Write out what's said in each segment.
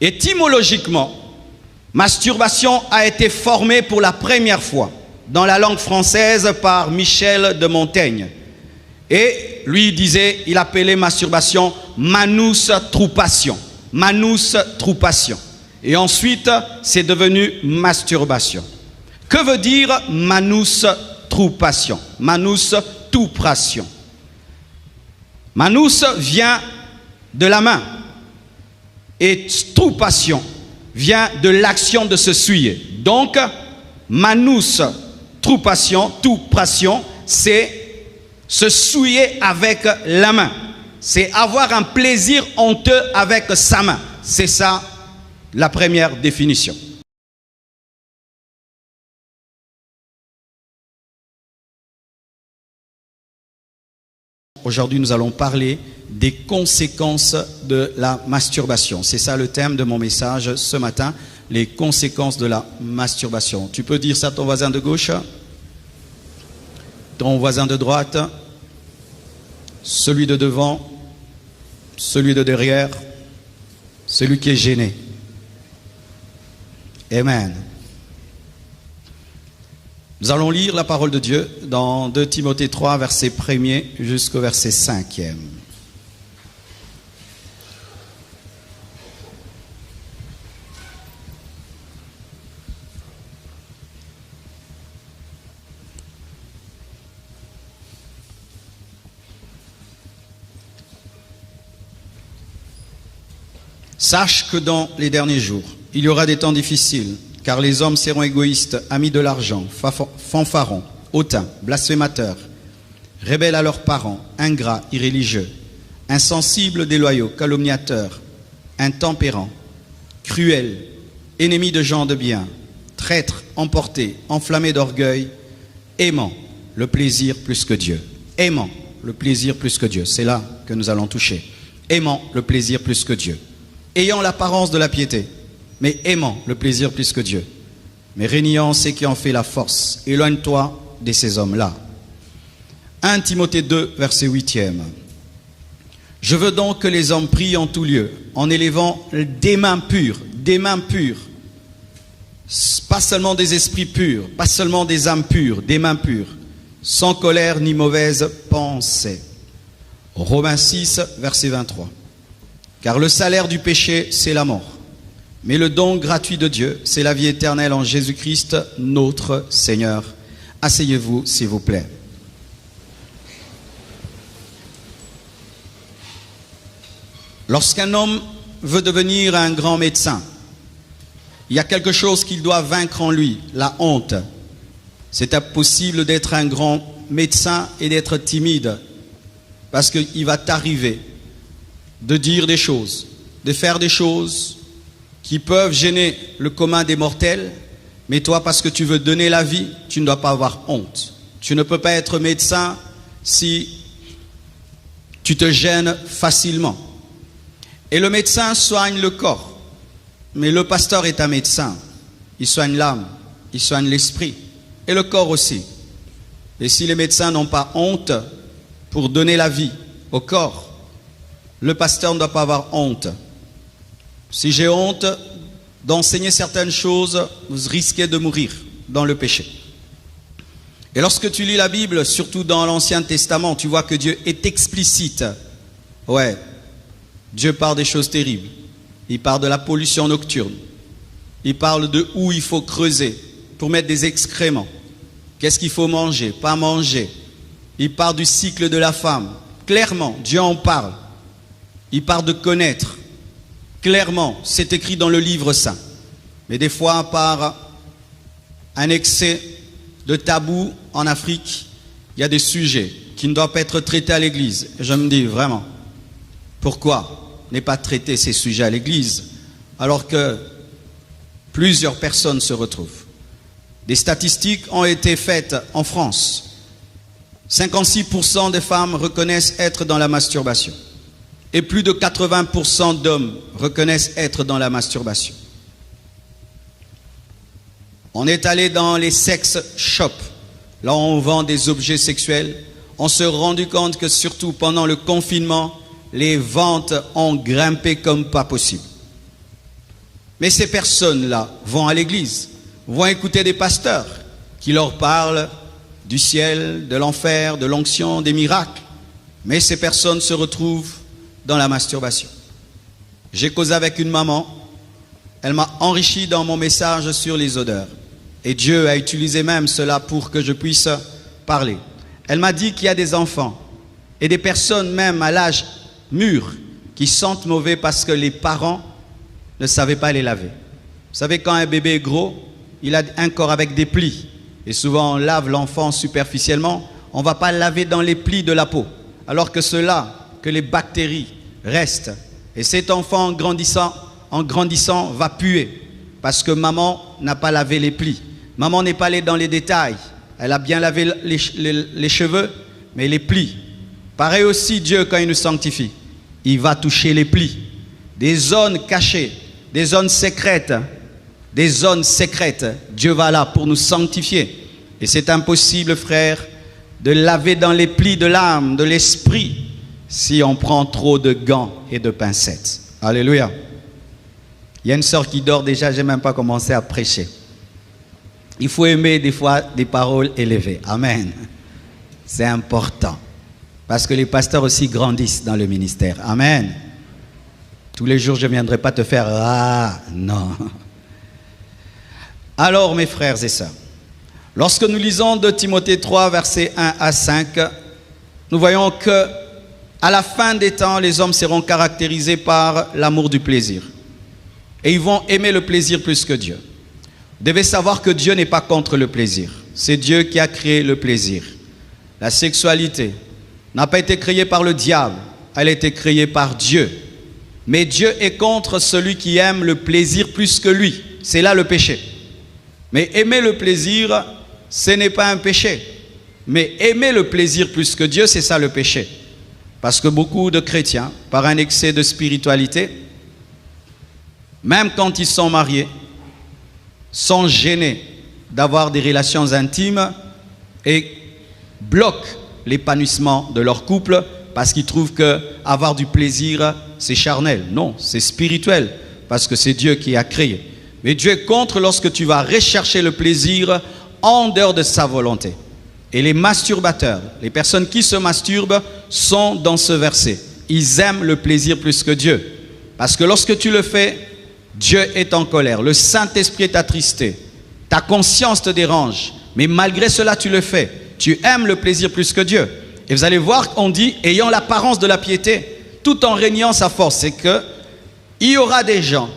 Étymologiquement, masturbation a été formée pour la première fois dans la langue française par Michel de Montaigne. Et lui disait, il appelait masturbation manus trupation. Manus trupation. Et ensuite, c'est devenu masturbation. Que veut dire manus trupation? Manus tupration. Manus vient de la main. Et trupation vient de l'action de se souiller. Donc, manus trupation, tupration, c'est se souiller avec la main. C'est avoir un plaisir honteux avec sa main. C'est ça la première définition. Aujourd'hui, nous allons parler des conséquences de la masturbation. C'est ça le thème de mon message ce matin, les conséquences de la masturbation. Tu peux dire ça à ton voisin de gauche, ton voisin de droite, celui de devant, celui de derrière, celui qui est gêné. Amen. Nous allons lire la parole de Dieu dans 2 Timothée 3, verset 1er jusqu'au verset 5e. Sache que dans les derniers jours, il y aura des temps difficiles, car les hommes seront égoïstes, amis de l'argent, fanfarons, hautains, blasphémateurs, rebelles à leurs parents, ingrats, irréligieux, insensibles, déloyaux, calomniateurs, intempérants, cruels, ennemis de gens de bien, traîtres, emportés, enflammés d'orgueil, aimant le plaisir plus que Dieu. Aimant le plaisir plus que Dieu. C'est là que nous allons toucher. Aimant le plaisir plus que Dieu. Ayant l'apparence de la piété, mais aimant le plaisir plus que Dieu. Mais régnant ce qui en fait la force. Éloigne-toi de ces hommes-là. 1 Timothée 2, verset 8e. Je veux donc que les hommes prient en tout lieu, en élevant des mains pures, pas seulement des esprits purs, pas seulement des âmes pures, des mains pures, sans colère ni mauvaise pensée. Romains 6, verset 23. Car le salaire du péché, c'est la mort. Mais le don gratuit de Dieu, c'est la vie éternelle en Jésus-Christ, notre Seigneur. Asseyez-vous, s'il vous plaît. Lorsqu'un homme veut devenir un grand médecin, il y a quelque chose qu'il doit vaincre en lui, la honte. C'est impossible d'être un grand médecin et d'être timide, parce qu'il va t'arriver de dire des choses, de faire des choses qui peuvent gêner le commun des mortels, mais toi, parce que tu veux donner la vie, tu ne dois pas avoir honte. Tu ne peux pas être médecin si tu te gênes facilement. Et le médecin soigne le corps, mais le pasteur est un médecin. Il soigne l'âme, il soigne l'esprit, et le corps aussi. Et si les médecins n'ont pas honte pour donner la vie au corps, le pasteur ne doit pas avoir honte. Si j'ai honte d'enseigner certaines choses, vous risquez de mourir dans le péché. Et lorsque tu lis la Bible, surtout dans l'Ancien Testament, tu vois que Dieu est explicite. Ouais, Dieu parle des choses terribles. Il parle de la pollution nocturne. Il parle de où il faut creuser pour mettre des excréments. Qu'est-ce qu'il faut manger, pas manger. Il parle du cycle de la femme. Clairement, Dieu en parle. Il parle de connaître. Clairement, c'est écrit dans le livre saint. Mais des fois, par un excès de tabou en Afrique, il y a des sujets qui ne doivent pas être traités à l'église. Et je me dis vraiment, pourquoi ne pas traiter ces sujets à l'église alors que plusieurs personnes se retrouvent? Des statistiques ont été faites en France. 56% des femmes reconnaissent être dans la masturbation. Et plus de 80% d'hommes reconnaissent être dans la masturbation. On est allé dans les sex shops, là où on vend des objets sexuels. On s'est rendu compte que surtout pendant le confinement, les ventes ont grimpé comme pas possible. Mais ces personnes-là vont à l'église, vont écouter des pasteurs qui leur parlent du ciel, de l'enfer, de l'onction, des miracles. Mais ces personnes se retrouvent dans la masturbation. J'ai causé avec une maman, elle m'a enrichi dans mon message sur les odeurs. Et Dieu a utilisé même cela pour que je puisse parler. Elle m'a dit qu'il y a des enfants et des personnes même à l'âge mûr qui sentent mauvais parce que les parents ne savaient pas les laver. Vous savez, quand un bébé est gros, il a un corps avec des plis. Et souvent, on lave l'enfant superficiellement. On ne va pas laver dans les plis de la peau. Alors que cela, que les bactéries restent. Et cet enfant, en grandissant, va puer. Parce que maman n'a pas lavé les plis. Maman n'est pas allée dans les détails. Elle a bien lavé les cheveux, mais les plis. Pareil aussi, Dieu, quand il nous sanctifie, il va toucher les plis. Des zones cachées, des zones secrètes. Des zones secrètes. Dieu va là pour nous sanctifier. Et c'est impossible, frère, de laver dans les plis de l'âme, de l'esprit, si on prend trop de gants et de pincettes. Alléluia. Il y a une sœur qui dort déjà, je n'ai même pas commencé à prêcher. Il faut aimer des fois des paroles élevées. Amen. C'est important. Parce que les pasteurs aussi grandissent dans le ministère. Amen. Tous les jours, je ne viendrai pas te faire « Ah, non ». Alors, mes frères et sœurs, lorsque nous lisons de Timothée 3, versets 1 à 5, nous voyons que à la fin des temps, les hommes seront caractérisés par l'amour du plaisir. Et ils vont aimer le plaisir plus que Dieu. Vous devez savoir que Dieu n'est pas contre le plaisir. C'est Dieu qui a créé le plaisir. La sexualité n'a pas été créée par le diable, elle a été créée par Dieu. Mais Dieu est contre celui qui aime le plaisir plus que lui. C'est là le péché. Mais aimer le plaisir, ce n'est pas un péché. Mais aimer le plaisir plus que Dieu, c'est ça le péché. Parce que beaucoup de chrétiens, par un excès de spiritualité, même quand ils sont mariés, sont gênés d'avoir des relations intimes et bloquent l'épanouissement de leur couple parce qu'ils trouvent qu'avoir du plaisir, c'est charnel. Non, c'est spirituel parce que c'est Dieu qui a créé. Mais Dieu est contre lorsque tu vas rechercher le plaisir en dehors de sa volonté. Et les masturbateurs, les personnes qui se masturbent, sont dans ce verset. Ils aiment le plaisir plus que Dieu. Parce que lorsque tu le fais, Dieu est en colère. Le Saint-Esprit est attristé. Ta conscience te dérange. Mais malgré cela, tu le fais. Tu aimes le plaisir plus que Dieu. Et vous allez voir qu'on dit, ayant l'apparence de la piété, tout en régnant sa force. C'est que il y aura des gens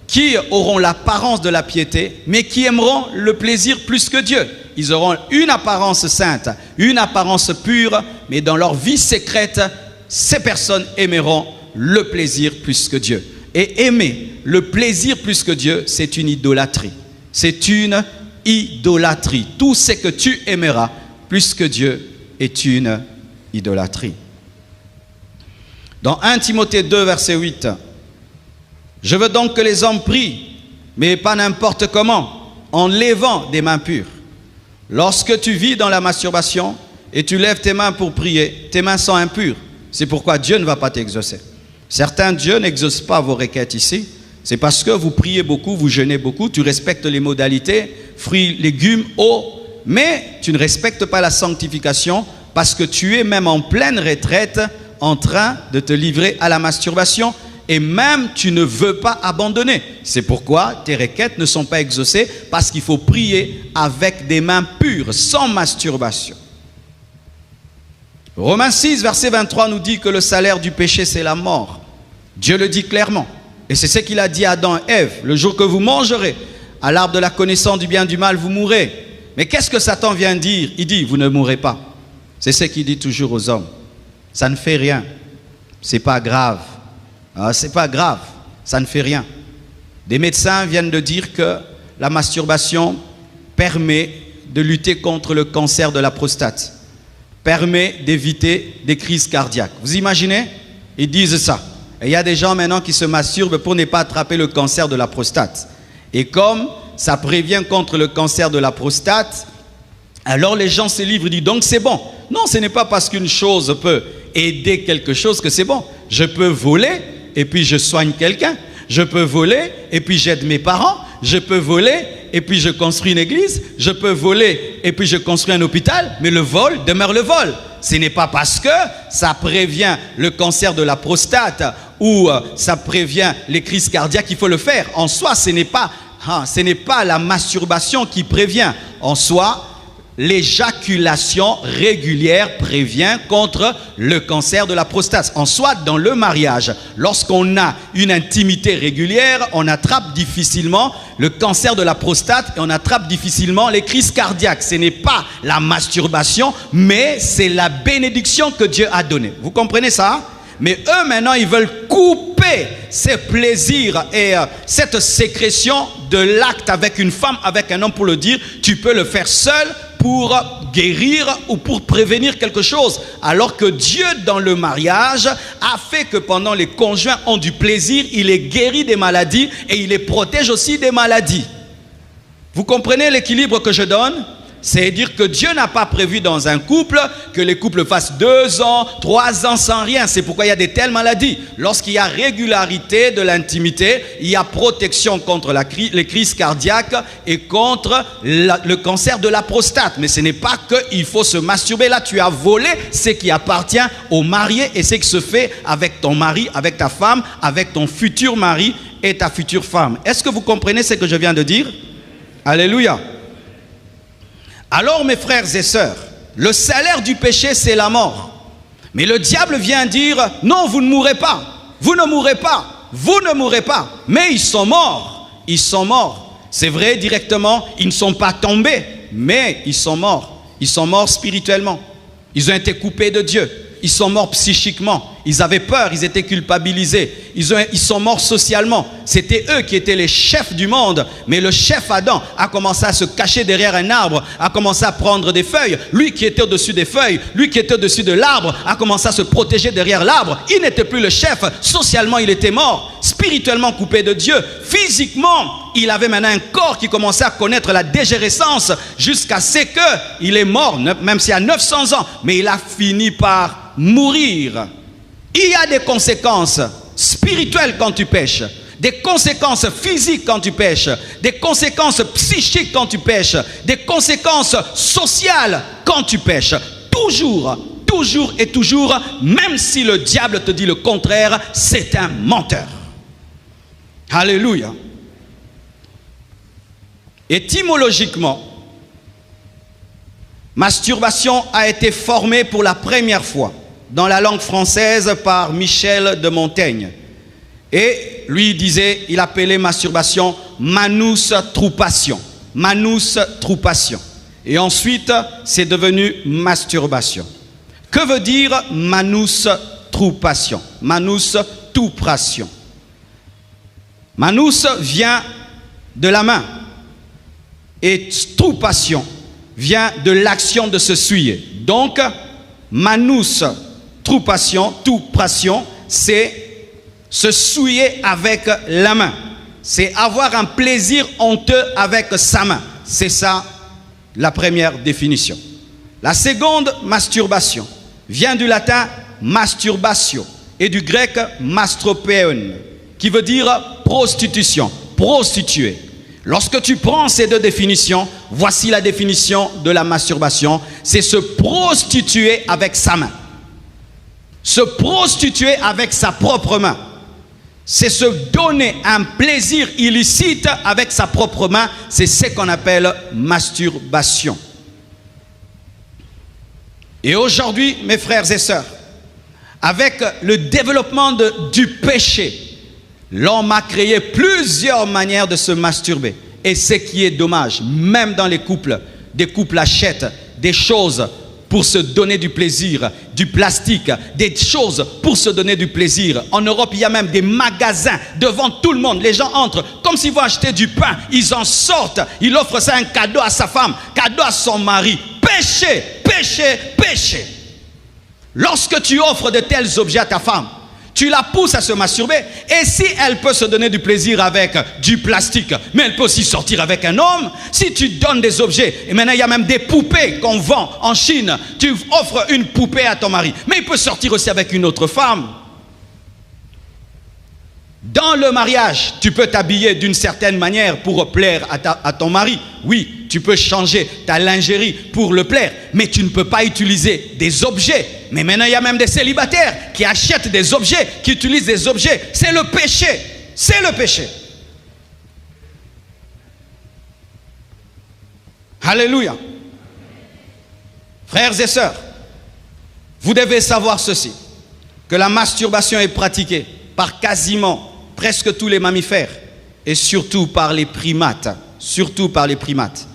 qui auront l'apparence de la piété, mais qui aimeront le plaisir plus que Dieu. Ils auront une apparence sainte, une apparence pure, mais dans leur vie secrète, ces personnes aimeront le plaisir plus que Dieu. Et aimer le plaisir plus que Dieu, c'est une idolâtrie. C'est une idolâtrie. Tout ce que tu aimeras plus que Dieu est une idolâtrie. Dans 1 Timothée 2, verset 8, « Je veux donc que les hommes prient, mais pas n'importe comment, en levant des mains pures. Lorsque tu vis dans la masturbation et tu lèves tes mains pour prier, tes mains sont impures. C'est pourquoi Dieu ne va pas t'exaucer. Certains, Dieu n'exauce pas vos requêtes ici. C'est parce que vous priez beaucoup, vous jeûnez beaucoup, tu respectes les modalités, fruits, légumes, eau, mais tu ne respectes pas la sanctification parce que tu es même en pleine retraite en train de te livrer à la masturbation et même tu ne veux pas abandonner. C'est pourquoi tes requêtes ne sont pas exaucées parce qu'il faut prier avec des mains pures, sans masturbation. Romains 6, verset 23 nous dit que le salaire du péché, c'est la mort. Dieu le dit clairement. Et c'est ce qu'il a dit à Adam et Ève. Le jour que vous mangerez à l'arbre de la connaissance du bien et du mal, vous mourrez. Mais qu'est-ce que Satan vient dire? Il dit, vous ne mourrez pas. C'est ce qu'il dit toujours aux hommes. Ça ne fait rien. C'est pas grave. C'est pas grave. Ça ne fait rien. Des médecins viennent de dire que la masturbation permet de lutter contre le cancer de la prostate. Permet d'éviter des crises cardiaques. Vous imaginez? Ils disent ça. Et il y a des gens maintenant qui se masturbent pour ne pas attraper le cancer de la prostate. Et comme ça prévient contre le cancer de la prostate, alors les gens se livrent et disent donc c'est bon. Non, ce n'est pas parce qu'une chose peut aider quelque chose que c'est bon. Je peux voler et puis je soigne quelqu'un. Je peux voler et puis j'aide mes parents. Je peux voler et puis je construis une église. Je peux voler et puis je construis un hôpital. Mais le vol demeure le vol. Ce n'est pas parce que ça prévient le cancer de la prostate ou ça prévient les crises cardiaques qu'il faut le faire. En soi, ce n'est pas la masturbation qui prévient. En soi, l'éjaculation régulière prévient contre le cancer de la prostate. En soi, dans le mariage, lorsqu'on a une intimité régulière, on attrape difficilement le cancer de la prostate et on attrape difficilement les crises cardiaques. Ce n'est pas la masturbation, mais c'est la bénédiction que Dieu a donnée. Vous comprenez ça? Mais eux, maintenant, ils veulent couper ces plaisirs et cette sécrétion de l'acte avec une femme, avec un homme pour le dire. Tu peux le faire seul pour guérir ou pour prévenir quelque chose. Alors que Dieu, dans le mariage, a fait que pendant les conjoints ont du plaisir, il les guérit des maladies et il les protège aussi des maladies. Vous comprenez l'équilibre que je donne? C'est-à-dire que Dieu n'a pas prévu dans un couple que les couples fassent 2 ans, 3 ans sans rien. C'est pourquoi il y a de telles maladies. Lorsqu'il y a régularité de l'intimité, il y a protection contre les crises cardiaques et contre le cancer de la prostate. Mais ce n'est pas qu'il faut se masturber. Là, tu as volé ce qui appartient au marié et ce qui se fait avec ton mari, avec ta femme, avec ton futur mari et ta future femme. Est-ce que vous comprenez ce que je viens de dire? Alléluia. Alors mes frères et sœurs, le salaire du péché c'est la mort. Mais le diable vient dire, non, vous ne mourrez pas, vous ne mourrez pas, vous ne mourrez pas. Mais ils sont morts, ils sont morts. C'est vrai directement, ils ne sont pas tombés, mais ils sont morts. Ils sont morts spirituellement, ils ont été coupés de Dieu. Ils sont morts psychiquement, ils avaient peur, ils étaient culpabilisés. Ils sont morts socialement. C'était eux qui étaient les chefs du monde. Mais le chef Adam a commencé à se cacher derrière un arbre, a commencé à prendre des feuilles. Lui qui était au-dessus des feuilles, lui qui était au-dessus de l'arbre, a commencé à se protéger derrière l'arbre. Il n'était plus le chef. Socialement, il était mort. Spirituellement coupé de Dieu. Physiquement, il avait maintenant un corps qui commençait à connaître la dégénérescence jusqu'à ce qu'il est mort, même s'il y a 900 ans. Mais il a fini par mourir. Il y a des conséquences spirituelles quand tu pêches, des conséquences physiques quand tu pêches, des conséquences psychiques quand tu pêches, des conséquences sociales quand tu pêches. Toujours, toujours et toujours, même si le diable te dit le contraire, c'est un menteur. Alléluia. Étymologiquement, masturbation a été formée pour la première fois dans la langue française par Michel de Montaigne. Et lui disait, il appelait masturbation manus trupation. Manus trupation. Et ensuite, c'est devenu masturbation. Que veut dire manus trupation? Manus tupration. Manus vient de la main. Et trupation vient de l'action de se souiller. Donc, manus trupation, c'est se souiller avec la main. C'est avoir un plaisir honteux avec sa main. C'est ça la première définition. La seconde, masturbation, vient du latin masturbatio et du grec mastropéon, qui veut dire prostitution, prostituée. Lorsque tu prends ces deux définitions, voici la définition de la masturbation, c'est se prostituer avec sa main. Se prostituer avec sa propre main. C'est se donner un plaisir illicite avec sa propre main. C'est ce qu'on appelle masturbation. Et aujourd'hui, mes frères et sœurs, avec le développement du péché, l'homme a créé plusieurs manières de se masturber. Et ce qui est dommage, même dans les couples, des couples achètent des choses pour se donner du plaisir, du plastique, des choses pour se donner du plaisir. En Europe, il y a même des magasins devant tout le monde. Les gens entrent comme s'ils vont acheter du pain. Ils en sortent. Il offre ça un cadeau à sa femme, cadeau à son mari. Péché, péché, péché. Lorsque tu offres de tels objets à ta femme, tu la pousses à se masturber. Et si elle peut se donner du plaisir avec du plastique, mais elle peut aussi sortir avec un homme, si tu donnes des objets, et maintenant il y a même des poupées qu'on vend en Chine, tu offres une poupée à ton mari, mais il peut sortir aussi avec une autre femme. Dans le mariage, tu peux t'habiller d'une certaine manière pour plaire à ton mari. Oui, tu peux changer ta lingerie pour le plaire, mais tu ne peux pas utiliser des objets. Mais maintenant, il y a même des célibataires qui achètent des objets, qui utilisent des objets. C'est le péché. C'est le péché. Alléluia. Frères et sœurs, vous devez savoir ceci, que la masturbation est pratiquée par quasiment presque tous les mammifères et surtout par les primates. Surtout par les primates.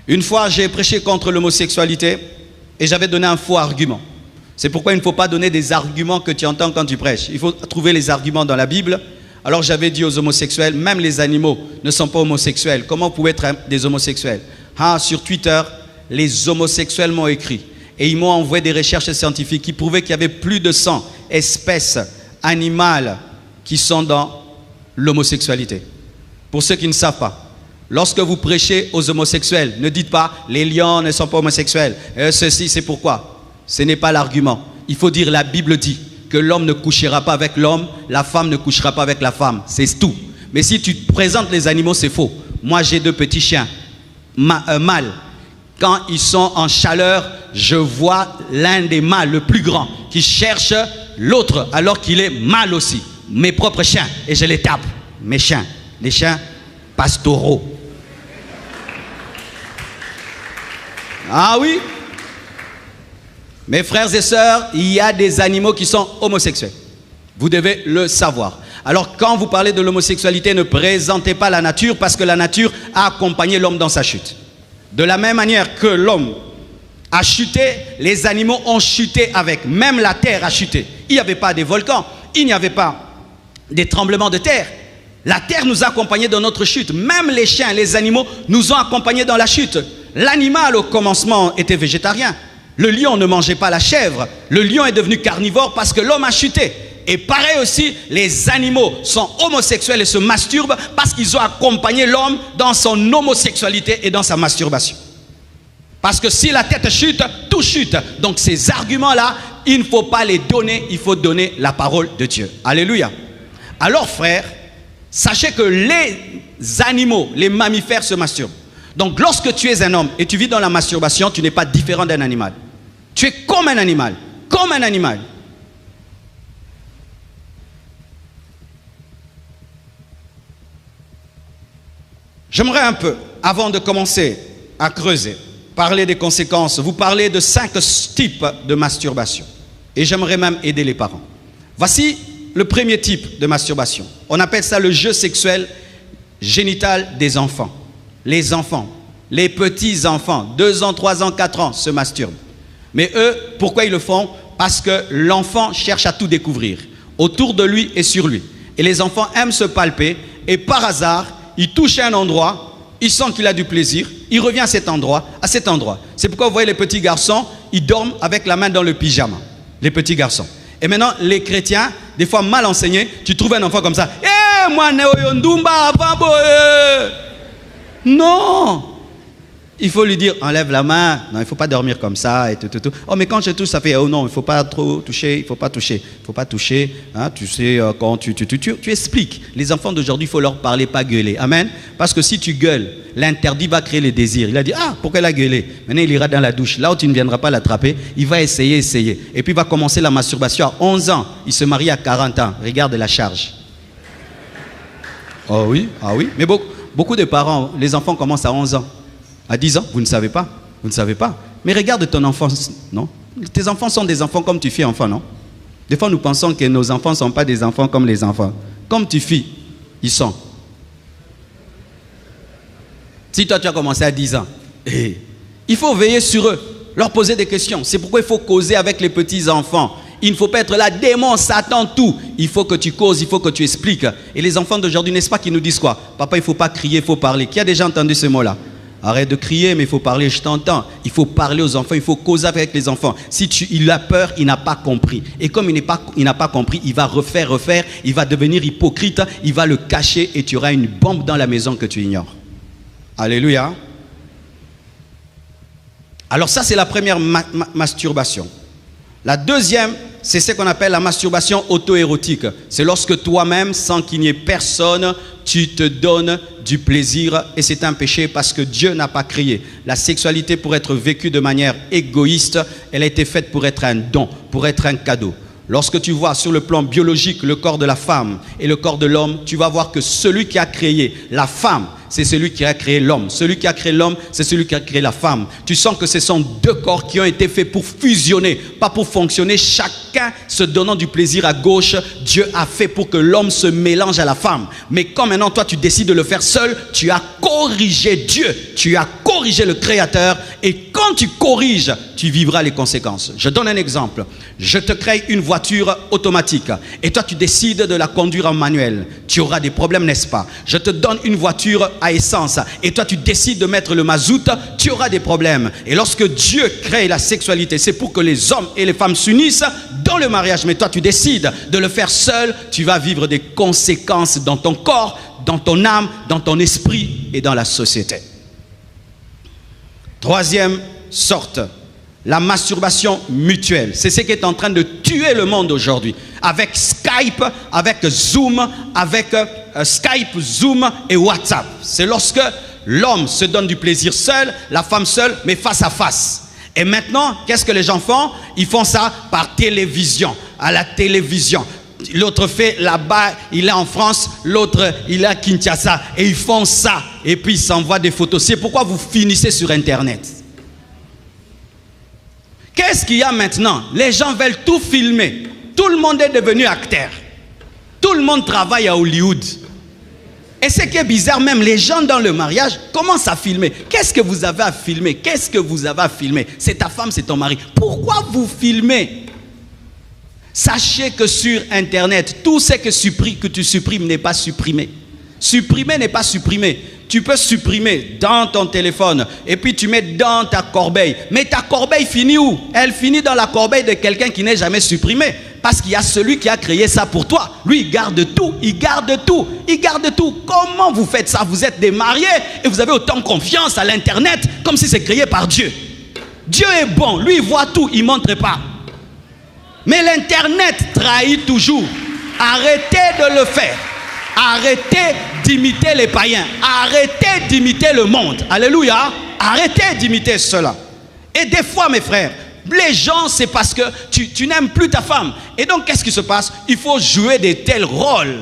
Une fois, j'ai prêché contre l'homosexualité et j'avais donné un faux argument. C'est pourquoi il ne faut pas donner des arguments que tu entends quand tu prêches. Il faut trouver les arguments dans la Bible. Alors j'avais dit aux homosexuels, même les animaux ne sont pas homosexuels. Comment vous pouvez être des homosexuels? Sur Twitter, les homosexuels m'ont écrit et ils m'ont envoyé des recherches scientifiques qui prouvaient qu'il y avait plus de 100 espèces animales qui sont dans l'homosexualité. Pour ceux qui ne savent pas, lorsque vous prêchez aux homosexuels, ne dites pas « les lions ne sont pas homosexuels, ceci c'est pourquoi ». Ce n'est pas l'argument. Il faut dire, la Bible dit que l'homme ne couchera pas avec l'homme, la femme ne couchera pas avec la femme, c'est tout. Mais si tu présentes les animaux, c'est faux. Moi j'ai 2 petits chiens, mâles. Quand ils sont en chaleur, je vois l'un des mâles, le plus grand, qui cherche l'autre alors qu'il est mâle aussi. Mes propres chiens, et je les tape. Mes chiens, les chiens pastoraux. Ah oui? Mes frères et sœurs, il y a des animaux qui sont homosexuels. Vous devez le savoir. Alors quand vous parlez de l'homosexualité, ne présentez pas la nature parce que la nature a accompagné l'homme dans sa chute. De la même manière que l'homme a chuté, les animaux ont chuté avec. Même la terre a chuté. Il n'y avait pas des volcans, il n'y avait pas des tremblements de terre. La terre nous a accompagnés dans notre chute. Même les chiens, les animaux nous ont accompagnés dans la chute. L'animal au commencement était végétarien. Le lion ne mangeait pas la chèvre. Le lion est devenu carnivore parce que l'homme a chuté. Et pareil aussi, les animaux sont homosexuels et se masturbent parce qu'ils ont accompagné l'homme dans son homosexualité et dans sa masturbation. Parce que si la tête chute, tout chute. Donc ces arguments-là, il ne faut pas les donner, il faut donner la parole de Dieu. Alléluia. Alors frères, sachez que les animaux, les mammifères se masturbent. Donc lorsque tu es un homme et tu vis dans la masturbation, tu n'es pas différent d'un animal. Tu es comme un animal, comme un animal. J'aimerais un peu, avant de commencer à creuser, parler des conséquences, vous parler de 5 types de masturbation. Et j'aimerais même aider les parents. Voici le premier type de masturbation. On appelle ça le jeu sexuel génital des enfants. Les enfants, les petits-enfants, 2 ans, 3 ans, 4 ans, se masturbent. Mais eux, pourquoi ils le font? Parce que l'enfant cherche à tout découvrir, autour de lui et sur lui. Et les enfants aiment se palper, et par hasard, il touche à un endroit, il sent qu'il a du plaisir, il revient à cet endroit, C'est pourquoi vous voyez les petits garçons, ils dorment avec la main dans le pyjama. Les petits garçons. Et maintenant, les chrétiens, des fois mal enseignés, tu trouves un enfant comme ça. Eh, moi, non! Il faut lui dire, enlève la main. Non, il ne faut pas dormir comme ça et tout. Oh, mais quand je touche, ça fait, oh non, il ne faut pas trop toucher, il ne faut pas toucher. Il ne faut pas toucher. Hein, tu sais, quand tu expliques. Les enfants d'aujourd'hui, il faut leur parler, pas gueuler. Amen. Parce que si tu gueules, l'interdit va créer les désirs. Il a dit, pourquoi elle a gueulé? Maintenant, il ira dans la douche. Là où tu ne viendras pas l'attraper, il va essayer. Et puis, il va commencer la masturbation à 11 ans. Il se marie à 40 ans. Regarde la charge. Oh oui, Mais beaucoup de parents, les enfants commencent à 11 ans. À 10 ans, vous ne savez pas. Mais regarde ton enfant, non? Tes enfants sont des enfants comme tu fais enfant, non? Des fois, nous pensons que nos enfants ne sont pas des enfants comme les enfants. Comme tu fais, ils sont. Si toi, tu as commencé à 10 ans, il faut veiller sur eux, leur poser des questions. C'est pourquoi il faut causer avec les petits-enfants. Il ne faut pas être là, démon, Satan, tout. Il faut que tu causes, il faut que tu expliques. Et les enfants d'aujourd'hui, n'est-ce pas, qui nous disent quoi? Papa, il ne faut pas crier, il faut parler. Qui a déjà entendu ce mot-là? Arrête de crier, mais il faut parler, je t'entends. Il faut parler aux enfants, il faut causer avec les enfants. Si il a peur, il n'a pas compris. Et comme il n'a pas compris, il va refaire, il va devenir hypocrite, il va le cacher et tu auras une bombe dans la maison que tu ignores. Alléluia. Alors ça, c'est la première masturbation. La deuxième, c'est ce qu'on appelle la masturbation auto-érotique. C'est lorsque toi-même, sans qu'il n'y ait personne, tu te donnes du plaisir, et c'est un péché parce que Dieu n'a pas créé la sexualité pour être vécue de manière égoïste. Elle a été faite pour être un don, pour être un cadeau. Lorsque tu vois sur le plan biologique le corps de la femme et le corps de l'homme, tu vas voir que celui qui a créé la femme, c'est celui qui a créé l'homme. Celui qui a créé l'homme, c'est celui qui a créé la femme. Tu sens que ce sont deux corps qui ont été faits pour fusionner, pas pour fonctionner. Chacun se donnant du plaisir à gauche. Dieu a fait pour que l'homme se mélange à la femme. Mais quand maintenant toi tu décides de le faire seul, tu as corrigé Dieu. Tu as corrigé le Créateur. Et quand tu corriges, tu vivras les conséquences. Je donne un exemple. Je te crée une voiture automatique et toi tu décides de la conduire en manuel. Tu auras des problèmes, n'est-ce pas? Je te donne une voiture à essence et toi tu décides de mettre le mazout, tu auras des problèmes. Et lorsque Dieu crée la sexualité, c'est pour que les hommes et les femmes s'unissent dans le mariage. Mais toi tu décides de le faire seul, tu vas vivre des conséquences dans ton corps, dans ton âme, dans ton esprit et dans la société. Troisième sorte, la masturbation mutuelle. C'est ce qui est en train de tuer le monde aujourd'hui. Avec Skype, avec Zoom, avec Skype, Zoom et WhatsApp. C'est lorsque l'homme se donne du plaisir seul, la femme seule, mais face à face. Et maintenant, qu'est-ce que les gens font? Ils font ça par télévision, à la télévision. L'autre fait là-bas, il est en France, l'autre il est à Kinshasa. Et ils font ça. Et puis ils s'envoient des photos. C'est pourquoi vous finissez sur Internet. Qu'est-ce qu'il y a maintenant? Les gens veulent tout filmer. Tout le monde est devenu acteur. Tout le monde travaille à Hollywood. Et ce qui est bizarre, même les gens dans le mariage commencent à filmer. Qu'est-ce que vous avez à filmer? Qu'est-ce que vous avez à filmer? C'est ta femme, c'est ton mari. Pourquoi vous filmez? Sachez que sur Internet, tout ce que tu supprimes n'est pas supprimé. Supprimer n'est pas supprimé. Tu peux supprimer dans ton téléphone et puis tu mets dans ta corbeille. Mais ta corbeille finit où? Elle finit dans la corbeille de quelqu'un qui n'est jamais supprimé. Parce qu'il y a celui qui a créé ça pour toi. Lui, il garde tout, il garde tout, il garde tout. Comment vous faites ça? Vous êtes des mariés et vous avez autant confiance à l'Internet comme si c'est créé par Dieu. Dieu est bon, lui il voit tout, il ne montre pas. Mais l'Internet trahit toujours. Arrêtez de le faire. Arrêtez d'imiter les païens. Arrêtez d'imiter le monde. Alléluia. Arrêtez d'imiter cela. Et des fois, mes frères, les gens, c'est parce que tu n'aimes plus ta femme. Et donc, qu'est-ce qui se passe? Il faut jouer de tels rôles.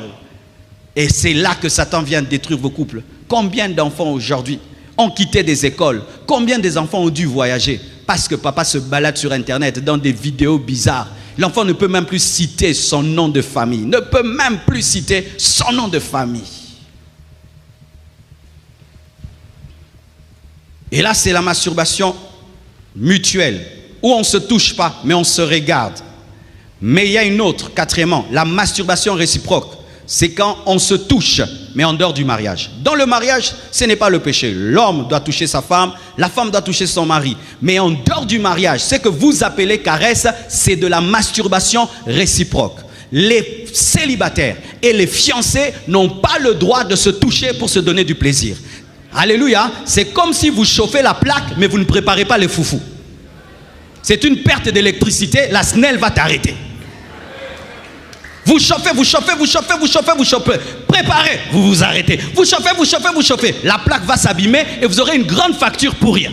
Et c'est là que Satan vient détruire vos couples. Combien d'enfants aujourd'hui ont quitté des écoles? Combien des enfants ont dû voyager? Parce que papa se balade sur Internet dans des vidéos bizarres. L'enfant ne peut même plus citer son nom de famille. Ne peut même plus citer son nom de famille. Et là, c'est la masturbation mutuelle, où on ne se touche pas, mais on se regarde. Mais il y a une autre, quatrièmement, la masturbation réciproque. C'est quand on se touche, mais en dehors du mariage. Dans le mariage, ce n'est pas le péché. L'homme doit toucher sa femme, la femme doit toucher son mari. Mais en dehors du mariage, ce que vous appelez caresse, c'est de la masturbation réciproque. Les célibataires et les fiancés n'ont pas le droit de se toucher pour se donner du plaisir. Alléluia. C'est comme si vous chauffez la plaque, mais vous ne préparez pas les foufous. C'est une perte d'électricité, la SNEL va t'arrêter. Vous chauffez, vous chauffez, vous chauffez, vous chauffez, vous chauffez. Préparez, vous vous arrêtez. Vous chauffez, vous chauffez, vous chauffez. La plaque va s'abîmer et vous aurez une grande facture pour rien.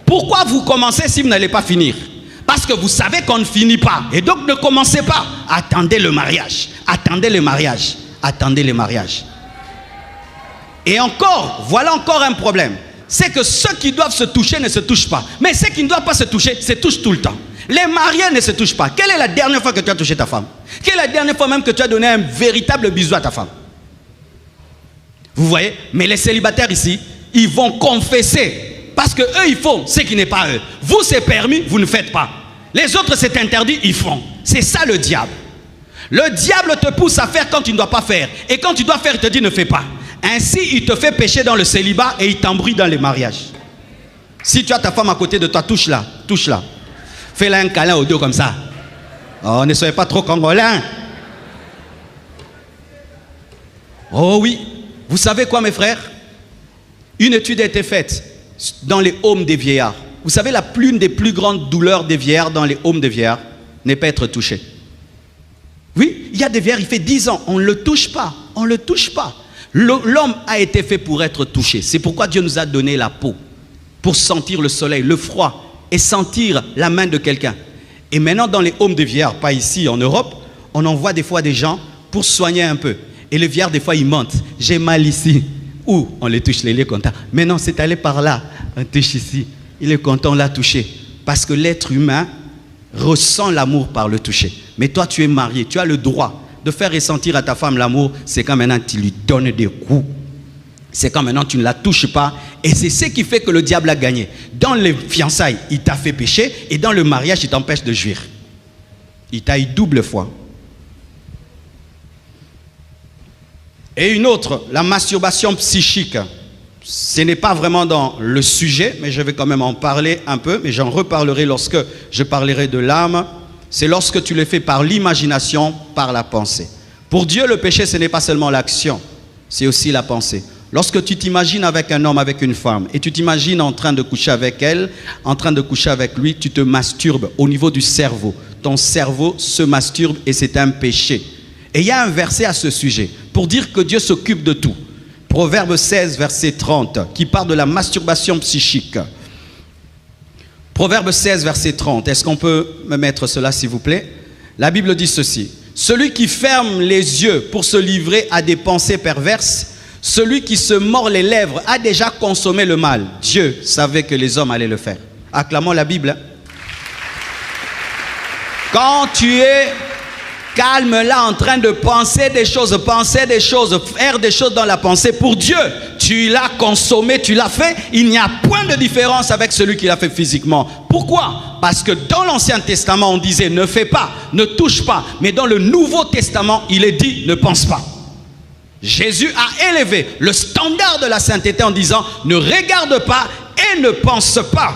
Pourquoi vous commencez si vous n'allez pas finir? Parce que vous savez qu'on ne finit pas. Et donc ne commencez pas. Attendez le mariage. Attendez le mariage. Attendez le mariage. Et encore, voilà encore un problème. C'est que ceux qui doivent se toucher ne se touchent pas. Mais ceux qui ne doivent pas se toucher se touchent tout le temps. Les mariés ne se touchent pas. Quelle est la dernière fois que tu as touché ta femme? Quelle est la dernière fois même que tu as donné un véritable bisou à ta femme? Vous voyez? Mais les célibataires ici, ils vont confesser. Parce que eux, ils font ce qui n'est pas eux. Vous, c'est permis, vous ne faites pas. Les autres, c'est interdit, ils font. C'est ça le diable. Le diable te pousse à faire quand tu ne dois pas faire. Et quand tu dois faire, il te dit ne fais pas. Ainsi, il te fait pécher dans le célibat et il t'embrouille dans les mariages. Si tu as ta femme à côté de toi, touche-la, touche-la. Fais-la un câlin au dos comme ça. Oh, ne soyez pas trop congolais. Oh oui. Vous savez quoi, mes frères? Une étude a été faite dans les homes des vieillards. Vous savez, l'une des plus grandes douleurs des vieillards dans les homes des vieillards, n'est pas être touché. Oui, il y a des vierges, il fait 10 ans, on ne le touche pas, on ne le touche pas. L'homme a été fait pour être touché. C'est pourquoi Dieu nous a donné la peau, pour sentir le soleil, le froid, et sentir la main de quelqu'un. Et maintenant, dans les homes de vierges, pas ici en Europe, on envoie des fois des gens pour soigner un peu. Et les vierges, des fois, ils mentent. J'ai mal ici. Ou on les touche, les contents. Mais non, c'est allé par là. On touche ici. Il est content, on l'a touché. Parce que l'être humain ressent l'amour par le toucher. Mais toi, tu es marié. Tu as le droit de faire ressentir à ta femme l'amour. C'est quand maintenant tu lui donnes des coups. C'est quand maintenant tu ne la touches pas. Et c'est ce qui fait que le diable a gagné. Dans les fiançailles, il t'a fait pécher. Et dans le mariage, il t'empêche de jouir. Il t'a eu double fois. Et une autre, la masturbation psychique. Ce n'est pas vraiment dans le sujet, mais je vais quand même en parler un peu, mais j'en reparlerai lorsque je parlerai de l'âme. C'est lorsque tu le fais par l'imagination, par la pensée. Pour Dieu, le péché, ce n'est pas seulement l'action, c'est aussi la pensée. Lorsque tu t'imagines avec un homme, avec une femme, et tu t'imagines en train de coucher avec elle, en train de coucher avec lui, tu te masturbes au niveau du cerveau. Ton cerveau se masturbe et c'est un péché. Et il y a un verset à ce sujet, pour dire que Dieu s'occupe de tout. Proverbe 16, verset 30, qui parle de la masturbation psychique. Proverbe 16, verset 30. Est-ce qu'on peut me mettre cela, s'il vous plaît? La Bible dit ceci. Celui qui ferme les yeux pour se livrer à des pensées perverses, celui qui se mord les lèvres a déjà consommé le mal. Dieu savait que les hommes allaient le faire. Acclamons la Bible. Quand tu es calme là en train de penser des choses, faire des choses dans la pensée pour Dieu, tu l'as consommé, tu l'as fait, il n'y a point de différence avec celui qui l'a fait physiquement. Pourquoi? Parce que dans l'Ancien Testament on disait ne fais pas, ne touche pas, mais dans le Nouveau Testament il est dit ne pense pas. Jésus a élevé le standard de la sainteté en disant ne regarde pas et ne pense pas.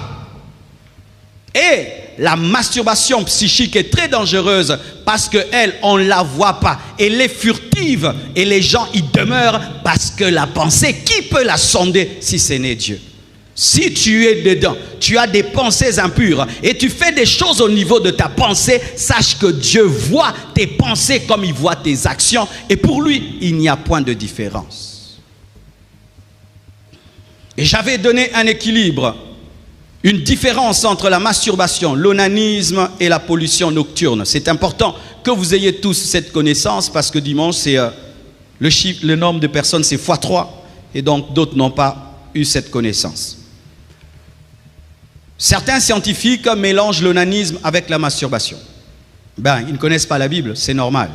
Et la masturbation psychique est très dangereuse parce qu'elle, on ne la voit pas. Elle est furtive et les gens y demeurent parce que la pensée, qui peut la sonder si ce n'est Dieu? Si tu es dedans, tu as des pensées impures et tu fais des choses au niveau de ta pensée, sache que Dieu voit tes pensées comme il voit tes actions et pour lui, il n'y a point de différence. Et j'avais donné un équilibre. Une différence entre la masturbation, l'onanisme et la pollution nocturne. C'est important que vous ayez tous cette connaissance parce que dimanche, c'est le nombre de personnes, c'est x3 et donc d'autres n'ont pas eu cette connaissance. Certains scientifiques mélangent l'onanisme avec la masturbation. Ils ne connaissent pas la Bible, c'est normal.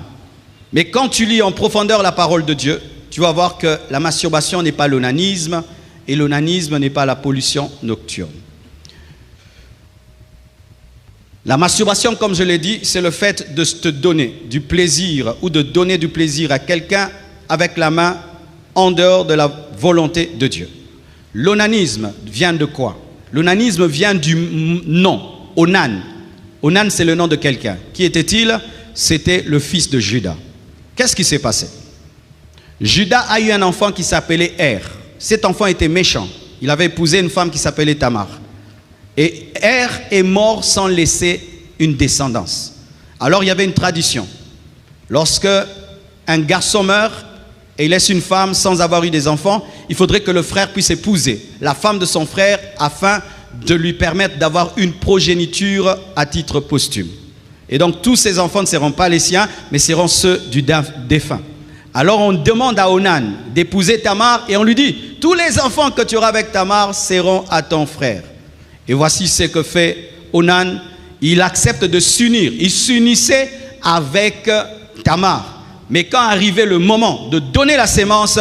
Mais quand tu lis en profondeur la parole de Dieu, tu vas voir que la masturbation n'est pas l'onanisme et l'onanisme n'est pas la pollution nocturne. La masturbation, comme je l'ai dit, c'est le fait de te donner du plaisir ou de donner du plaisir à quelqu'un avec la main en dehors de la volonté de Dieu. L'onanisme vient de quoi? L'onanisme vient du nom, Onan. Onan, c'est le nom de quelqu'un. Qui était-il? C'était le fils de Judas. Qu'est-ce qui s'est passé? Judas a eu un enfant qui s'appelait Er. Cet enfant était méchant. Il avait épousé une femme qui s'appelait Tamar. Et Er est mort sans laisser une descendance. Alors il y avait une tradition. Lorsque un garçon meurt et il laisse une femme sans avoir eu des enfants, il faudrait que le frère puisse épouser la femme de son frère afin de lui permettre d'avoir une progéniture à titre posthume. Et donc tous ces enfants ne seront pas les siens, mais seront ceux du défunt. Alors on demande à Onan d'épouser Tamar et on lui dit, tous les enfants que tu auras avec Tamar seront à ton frère. Et voici ce que fait Onan, il accepte de s'unir. Il s'unissait avec Tamar. Mais quand arrivait le moment de donner la sémence,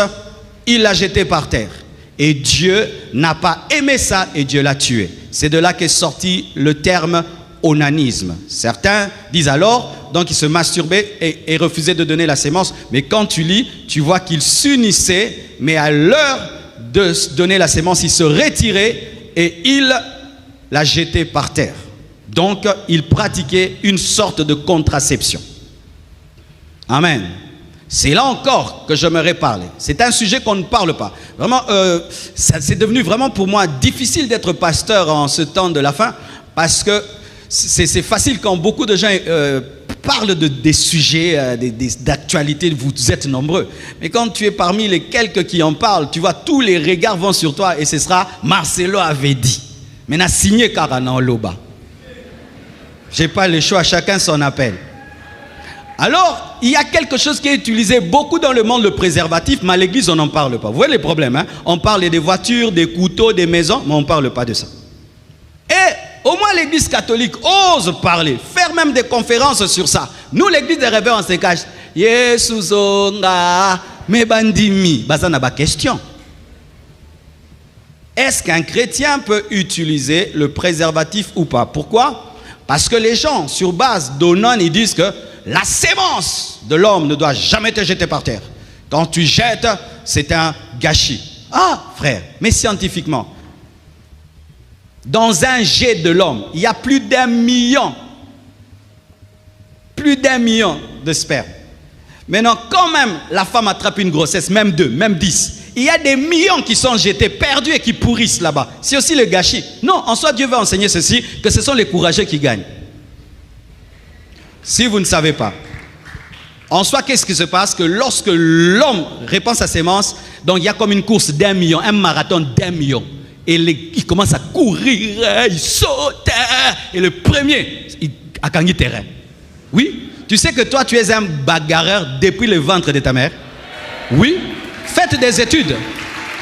il l'a jeté par terre. Et Dieu n'a pas aimé ça et Dieu l'a tué. C'est de là qu'est sorti le terme onanisme. Certains disent alors, donc il se masturbait et refusait de donner la sémence. Mais quand tu lis, tu vois qu'il s'unissait, mais à l'heure de donner la sémence, il se retirait et il l'a jeté par terre. Donc, il pratiquait une sorte de contraception. Amen. C'est là encore que j'aimerais parler. C'est un sujet qu'on ne parle pas. Vraiment, c'est devenu vraiment pour moi difficile d'être pasteur en ce temps de la fin parce que c'est facile quand beaucoup de gens parlent des sujets, d'actualité, vous êtes nombreux. Mais quand tu es parmi les quelques qui en parlent, tu vois, tous les regards vont sur toi et ce sera Marcelo avait dit. Maintenant, signé Karana Loba. Je n'ai pas le choix, chacun son appel. Alors, il y a quelque chose qui est utilisé beaucoup dans le monde, le préservatif, mais à l'église, on n'en parle pas. Vous voyez les problèmes, hein? On parle des voitures, des couteaux, des maisons, mais on ne parle pas de ça. Et au moins l'église catholique ose parler, faire même des conférences sur ça. Nous, l'église des réveils, on se cache. Yesuzonga, me bandimi. Ça n'a pas question. Est-ce qu'un chrétien peut utiliser le préservatif ou pas? Pourquoi? Parce que les gens, sur base d'Onan, ils disent que la sémence de l'homme ne doit jamais être jetée par terre. Quand tu jettes, c'est un gâchis. Ah, frère, mais scientifiquement, dans un jet de l'homme, il y a plus d'1 million. Plus d'1 million de sperme. Maintenant, quand même, la femme attrape une grossesse, même 2, même 10. Il y a des millions qui sont jetés, perdus et qui pourrissent là-bas. C'est aussi le gâchis. Non, en soi, Dieu va enseigner ceci, que ce sont les courageux qui gagnent. Si vous ne savez pas. En soi, qu'est-ce qui se passe? Que lorsque l'homme répand sa sémence, donc il y a comme une course d'1 million, un marathon d'1 million. Et il commence à courir, il saute, et le premier, il a gagné terrain. Oui, tu sais que toi, tu es un bagarreur depuis le ventre de ta mère. Oui, faites des études.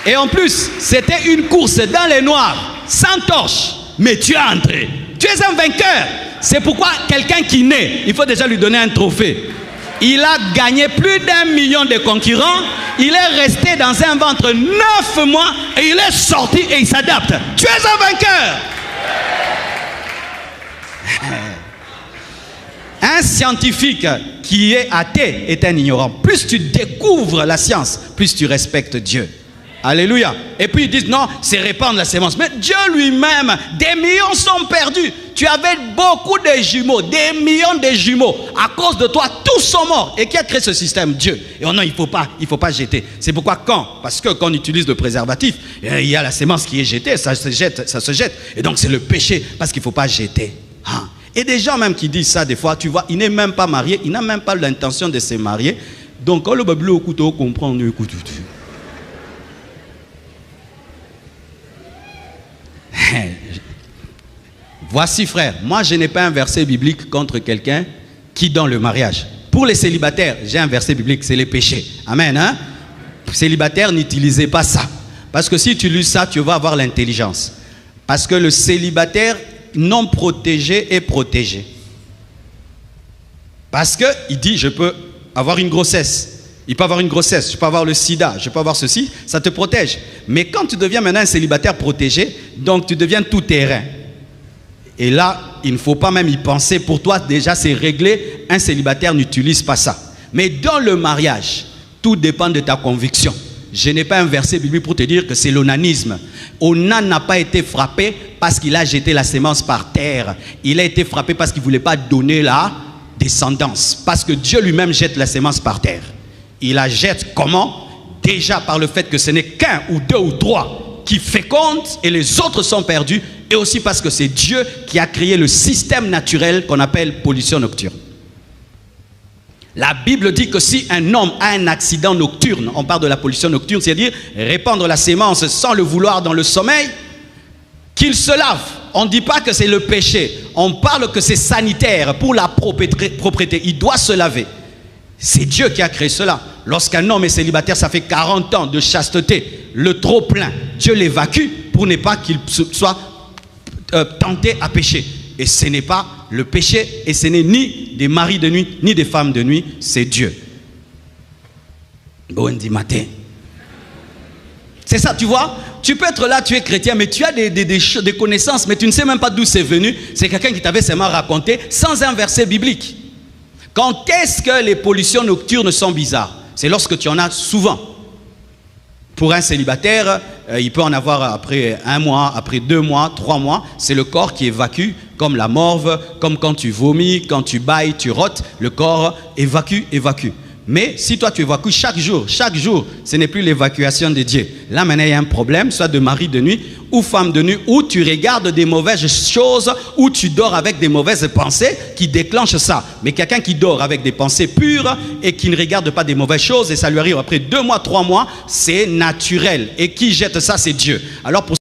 Et en plus, c'était une course dans les noirs, sans torche, mais tu es entré. Tu es un vainqueur. C'est pourquoi quelqu'un qui naît, il faut déjà lui donner un trophée. Il a gagné plus d'1 million de concurrents. Il est resté dans un ventre 9 mois et il est sorti et il s'adapte. Tu es un vainqueur. Un scientifique qui est athée est un ignorant. Plus tu découvres la science, plus tu respectes Dieu. Alléluia. Et puis ils disent non, c'est répandre la sémence. Mais Dieu lui-même, des millions sont perdus. Tu avais beaucoup de jumeaux, des millions de jumeaux. À cause de toi, tous sont morts. Et qui a créé ce système? Dieu. Et oh non, il faut pas jeter. C'est pourquoi parce que quand on utilise le préservatif, il y a la sémence qui est jetée, ça se jette. Et donc c'est le péché, parce qu'il ne faut pas jeter. Ah. Et des gens même qui disent ça des fois, tu vois, il n'est même pas marié, il n'a même pas l'intention de se marier. Donc quand le babylon au couteau comprend, on écoute. Voici, frère, moi je n'ai pas un verset biblique contre quelqu'un qui dans le mariage. Pour les célibataires, j'ai un verset biblique, c'est les péchés. Amen, hein? Célibataires, n'utilisez pas ça. Parce que si tu utilises ça, tu vas avoir l'intelligence. Parce que le célibataire non protégé est protégé. Parce qu'il dit, je peux avoir une grossesse. Il peut avoir une grossesse, je peux avoir le sida, je peux avoir ceci, ça te protège. Mais quand tu deviens maintenant un célibataire protégé, donc tu deviens tout terrain. Et là, il ne faut pas même y penser. Pour toi, déjà, c'est réglé. Un célibataire n'utilise pas ça. Mais dans le mariage, tout dépend de ta conviction. Je n'ai pas un verset biblique pour te dire que c'est l'onanisme. Onan n'a pas été frappé parce qu'il a jeté la sémence par terre. Il a été frappé parce qu'il ne voulait pas donner la descendance. Parce que Dieu lui-même jette la sémence par terre. Il la jette comment? Déjà par le fait que ce n'est qu'un ou deux ou trois qui fécondent et les autres sont perdus. Et aussi parce que c'est Dieu qui a créé le système naturel qu'on appelle pollution nocturne. La Bible dit que si un homme a un accident nocturne, on parle de la pollution nocturne, c'est-à-dire répandre la sémence sans le vouloir dans le sommeil, qu'il se lave. On ne dit pas que c'est le péché. On parle que c'est sanitaire pour la propreté. Il doit se laver. C'est Dieu qui a créé cela. Lorsqu'un homme est célibataire, ça fait 40 ans de chasteté, le trop plein, Dieu l'évacue pour ne pas qu'il soit tenté à pécher. Et ce n'est pas le péché, et ce n'est ni des maris de nuit, ni des femmes de nuit, c'est Dieu. Bon matin. C'est ça, tu vois? Tu peux être là, tu es chrétien, mais tu as des connaissances, mais tu ne sais même pas d'où c'est venu. C'est quelqu'un qui t'avait seulement raconté sans un verset biblique. Quand est-ce que les pollutions nocturnes sont bizarres? C'est lorsque tu en as souvent. Pour un célibataire, il peut en avoir après 1 mois, après 2 mois, 3 mois. C'est le corps qui évacue, comme la morve, comme quand tu vomis, quand tu bailles, tu rotes, le corps évacue. Mais si toi tu évacues chaque jour, ce n'est plus l'évacuation de Dieu. Là maintenant il y a un problème, soit de mari de nuit ou femme de nuit, où tu regardes des mauvaises choses, où tu dors avec des mauvaises pensées qui déclenchent ça. Mais quelqu'un qui dort avec des pensées pures et qui ne regarde pas des mauvaises choses et ça lui arrive après 2 mois, 3 mois, c'est naturel. Et qui jette ça, c'est Dieu. Alors pour